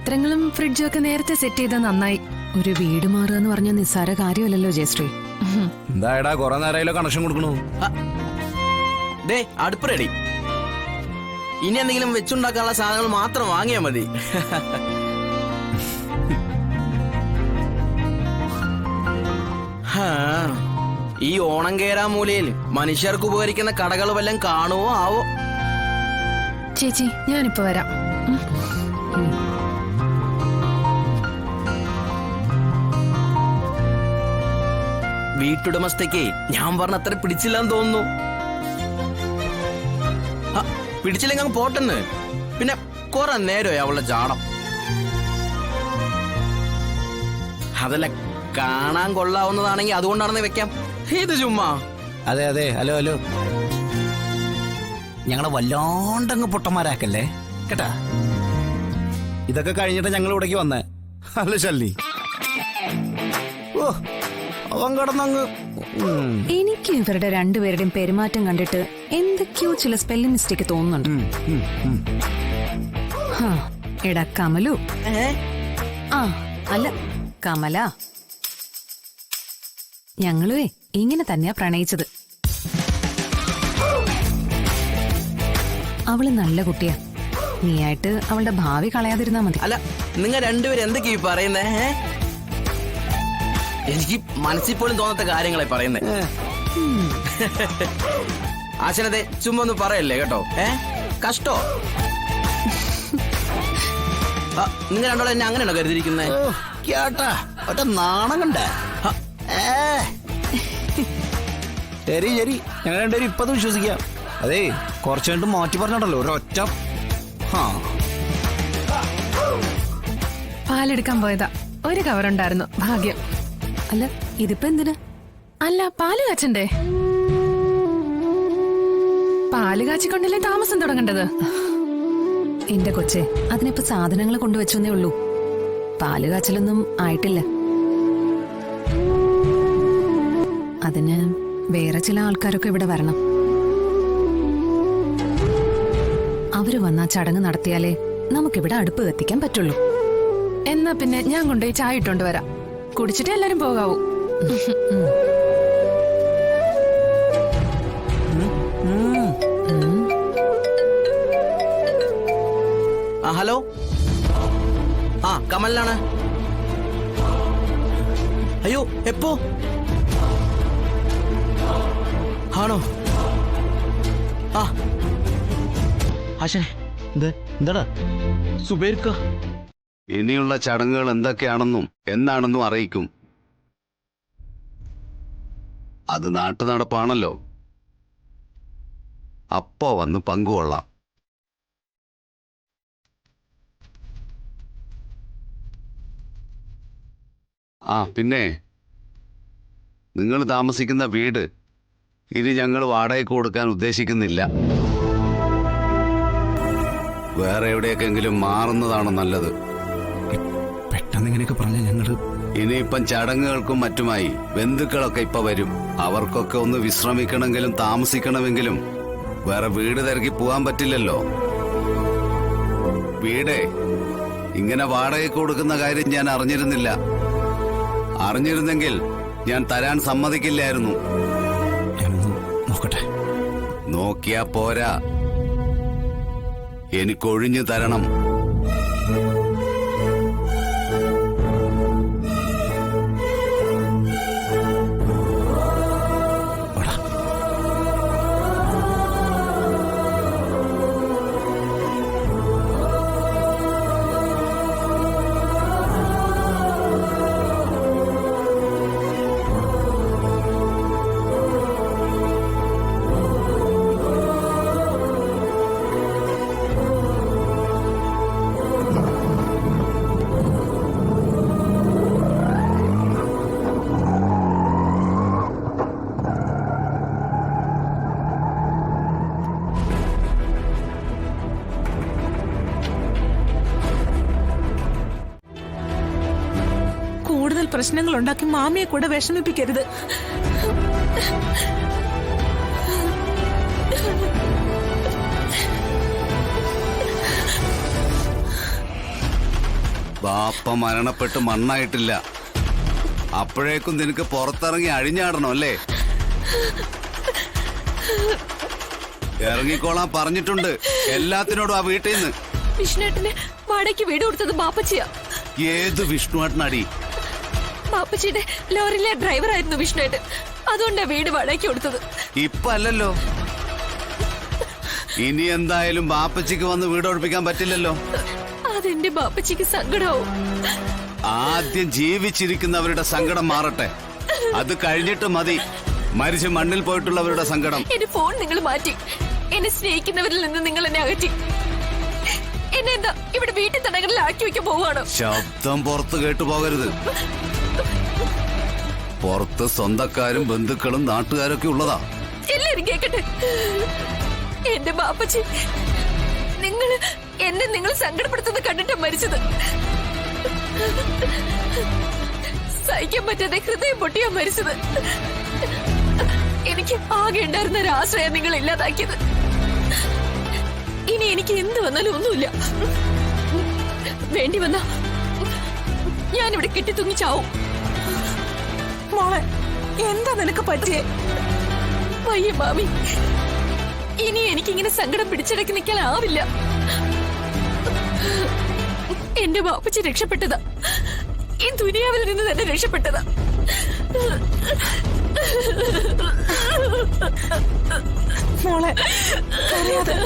പാത്രങ്ങളും ഫ്രിഡ്ജും ഒക്കെ നേരത്തെ സെറ്റ് ചെയ്ത നന്നായി. ഒരു വീട് മാറുക എന്ന് പറഞ്ഞ നിസ്സാര കാര്യമല്ലല്ലോ ജയശ്രീ. എന്തായടാ കൊറേ നേരമായാലോ കണക്ഷൻ കൊടുക്കണു. ദേ അടുപ്പ് റെഡി. ഇനി എന്തെങ്കിലും വെച്ചുണ്ടാക്കാനുള്ള സാധനങ്ങൾ മാത്രം വാങ്ങിയാ മതി. ഈ ഓണം കേറാ മൂലയിൽ മനുഷ്യർക്ക് ഉപകരിക്കുന്ന കടകൾ വല്ലതും കാണുവോ ആവോ. ചേച്ചി ഞാനിപ്പോ വരാം. വീട്ടുടമസ്ഥയ്ക്ക് ഞാൻ പറഞ്ഞ അത്ര പിടിച്ചില്ലെന്ന് തോന്നുന്നു. പിടിച്ചില്ലെങ്കിൽ അങ്ങ് പോട്ടെന്ന്. പിന്നെ കുറെ നേരമായി അവളുടെ ജാടം. അതല്ല, കാണാൻ കൊള്ളാവുന്നതാണെങ്കിൽ അതുകൊണ്ടാണെന്ന് വെക്കാം. ഇത് ചുമ്മാ. അതെ അതെ, ഹലോ ഹലോ, ഞങ്ങളെ വല്ലാണ്ടങ്ങ് പൊട്ടന്മാരാക്കല്ലേ കേട്ടാ. ഇതൊക്കെ കഴിഞ്ഞിട്ട് ഞങ്ങൾ ഇവിടേക്ക് വന്നേ. അല്ല ശല്ലി, ഓ അവൻ കിടന്നങ്ങ്. എനിക്ക് ഇവരുടെ രണ്ടുപേരുടെയും പെരുമാറ്റം കണ്ടിട്ട് എന്തൊക്കെയോ ചില സ്പെല്ലിംഗ് മിസ്റ്റേക്ക് തോന്നുന്നുണ്ട്. എടാ കമലു. ആ അല്ല കമല. ഞങ്ങളുവേ ഇങ്ങനെ തന്നെയാ പ്രണയിച്ചത്. അവള് നല്ല കുട്ടിയാ. നീയായിട്ട് അവളുടെ ഭാവി കളയാതിരുന്നാ മതി. അല്ല, നിങ്ങൾ രണ്ടുപേരും എന്തൊക്കെയാ പറയുന്നേ? എനിക്ക് മനസ്സിൽ പോലും തോന്നാത്ത കാര്യങ്ങളായി പറയുന്നേ. ആശനത്തെ ചുമ്മാ ഒന്നും പറയല്ലേ കേട്ടോ. കഷ്ടോ. നിങ്ങൾ രണ്ടോളം എന്നെ അങ്ങനെയാണോ കരുതിയിരിക്കുന്നേ? കേട്ടാ ഒറ്റ നാണം കണ്ട. ശരി ശരി, ഞങ്ങൾ രണ്ടുപേരും ഇപ്പത് വിശ്വസിക്കാം. അതേ കുറച്ചു കണ്ട് മാറ്റി പറഞ്ഞിട്ടല്ലോ ഒരൊറ്റ. പാലെടുക്കാൻ പോയതാ. ഒരു കവറുണ്ടായിരുന്നു, ഭാഗ്യം. അല്ല ഇതിപ്പോ എന്തിനാ? അല്ല പാല് കാച്ചണ്ടേ? പാല് കാച്ചിക്കൊണ്ടല്ലേ താമസം തുടങ്ങേണ്ടത്. എന്റെ കൊച്ചെ, അതിനിപ്പോ സാധനങ്ങൾ കൊണ്ടുവച്ചേ ഉള്ളൂ. പാല് കാച്ചലൊന്നും ആയിട്ടില്ല. അതിന് വേറെ ചില ആൾക്കാരൊക്കെ ഇവിടെ വരണം. അവര് വന്നാ ചടങ്ങ് നടത്തിയാലേ നമുക്കിവിടെ അടുപ്പ് കത്തിക്കാൻ പറ്റുള്ളൂ. എന്നാ പിന്നെ ഞാൻ കൊണ്ടുപോയി ചായ ഇട്ടോണ്ട് വരാം. കുടിച്ചിട്ട് എല്ലാരും പോകാവൂ. ഹലോ, കമലിനാണ്. അയ്യോ, എപ്പോ? ആണോ? എന്താടാ സുബൈർക്ക ഇനിയുള്ള ചടങ്ങുകൾ എന്തൊക്കെയാണെന്നും എന്നാണെന്നും അറിയിക്കും. അത് നാട്ടു നടപ്പാണല്ലോ. അപ്പോ വന്ന് പങ്കുകൊള്ളാം. പിന്നെ നിങ്ങൾ താമസിക്കുന്ന വീട് ഇനി ഞങ്ങൾ വാടകയ്ക്ക് കൊടുക്കാൻ ഉദ്ദേശിക്കുന്നില്ല. വേറെ എവിടെയൊക്കെങ്കിലും മാറുന്നതാണ് നല്ലത്. പെട്ടെന്ന് ഇങ്ങനെയൊക്കെ പറഞ്ഞ ഞങ്ങള് ഇനിയിപ്പം ചടങ്ങുകൾക്കും മറ്റുമായി ബന്ധുക്കളൊക്കെ ഇപ്പൊ വരും. അവർക്കൊക്കെ ഒന്ന് വിശ്രമിക്കണമെങ്കിലും താമസിക്കണമെങ്കിലും വേറെ വീട് തിരക്കി പോകാൻ പറ്റില്ലല്ലോ. വീടേ ഇങ്ങനെ വാടകയ്ക്ക് കൊടുക്കുന്ന കാര്യം ഞാൻ അറിഞ്ഞിരുന്നില്ല. അറിഞ്ഞിരുന്നെങ്കിൽ ഞാൻ തരാൻ സമ്മതിക്കില്ലായിരുന്നു. നോക്കട്ടെ. നോക്കിയാ പോരാ, എനിക്കൊഴിഞ്ഞു തരണം. പ്രശ്നങ്ങൾ ഉണ്ടാക്കി മാമിയെ കൂടെ വിഷമിപ്പിക്കരുത്. ബാപ്പ മരണപ്പെട്ട് മണ്ണായിട്ടില്ല. അപ്പോഴേക്കും നിനക്ക് പുറത്തിറങ്ങി അഴിഞ്ഞാടണം അല്ലേ? ഇറങ്ങിക്കോളാൻ പറഞ്ഞിട്ടുണ്ട് എല്ലാത്തിനോടും ആ വീട്ടിൽ നിന്ന്. വിഷ്ണുവേട്ടന് വാടകയ്ക്ക് വീട് കൊടുത്തത് ബാപ്പച്ചിയാ. ഏത് വിഷ്ണുവേട്ടനടി? ബാപ്പച്ചിയുടെ ലോറിയിലെ ഡ്രൈവറായിരുന്നു വിഷ്ണുവേട്ടൻ. അതുകൊണ്ടാ വീട് വാടകയ്ക്ക് കൊടുത്തത്. ഇപ്പൊ അല്ലല്ലോ. ഇനി എന്തായാലും ബാപ്പച്ചിക്ക് വന്ന് വീട് ഒഴിപ്പിക്കാൻ പറ്റില്ലല്ലോ. അതെന്റെ ബാപ്പച്ചിക്ക് സങ്കടാവും. ആദ്യം ജീവിച്ചിരിക്കുന്നവരുടെ സങ്കടം മാറട്ടെ, അത് കഴിഞ്ഞിട്ട് മതി മരിച്ച് മണ്ണിൽ പോയിട്ടുള്ളവരുടെ സങ്കടം. എന്റെ ഫോൺ നിങ്ങൾ മാറ്റി. എന്നെ സ്നേഹിക്കുന്നവരിൽ നിന്ന് നിങ്ങൾ എന്നെ അകറ്റി. എന്നെ എന്താ ഇവിടെ വീട്ടിൽ തടങ്ങളിൽ ആക്കി വെക്കാൻ പോവാണോ? ശബ്ദം പുറത്ത് കേട്ടു പോകരുത്. പുറത്ത് സ്വന്തക്കാരും ബന്ധുക്കളും നാട്ടുകാരൊക്കെ ഉള്ളതാ. എല്ലാരും കേക്കട്ടെ. എന്റെ ബാപ്പച്ചി നിങ്ങൾ സങ്കടപ്പെടുത്തുന്നത് കണ്ടിട്ടാ മരിച്ചത്. സഹിക്കാൻ പറ്റാതെ ഹൃദയം പൊട്ടിയാ മരിച്ചത്. എനിക്ക് ആകെ ഉണ്ടായിരുന്ന ഒരു ആശ്രയം നിങ്ങൾ ഇല്ലാതാക്കിയത്. ഇനി എനിക്ക് എന്ത് വന്നാലും ഒന്നുമില്ല. വേണ്ടി വന്ന ഞാനിവിടെ കെട്ടിത്തൂങ്ങി ചാവും. മോളെ, എന്താ നിനക്ക് പറ്റിയേ? വയ്യ മാമി, ഇനി എനിക്കിങ്ങനെ സങ്കടം പിടിച്ചടക്കി നിൽക്കാനാവില്ല. എന്റെ ബാപ്പച്ചി രക്ഷപ്പെട്ടതാ. ഈ ദുനിയാവിൽ നിന്ന് തന്നെ രക്ഷപ്പെട്ടതാ. മോളെ, കരയാതെ.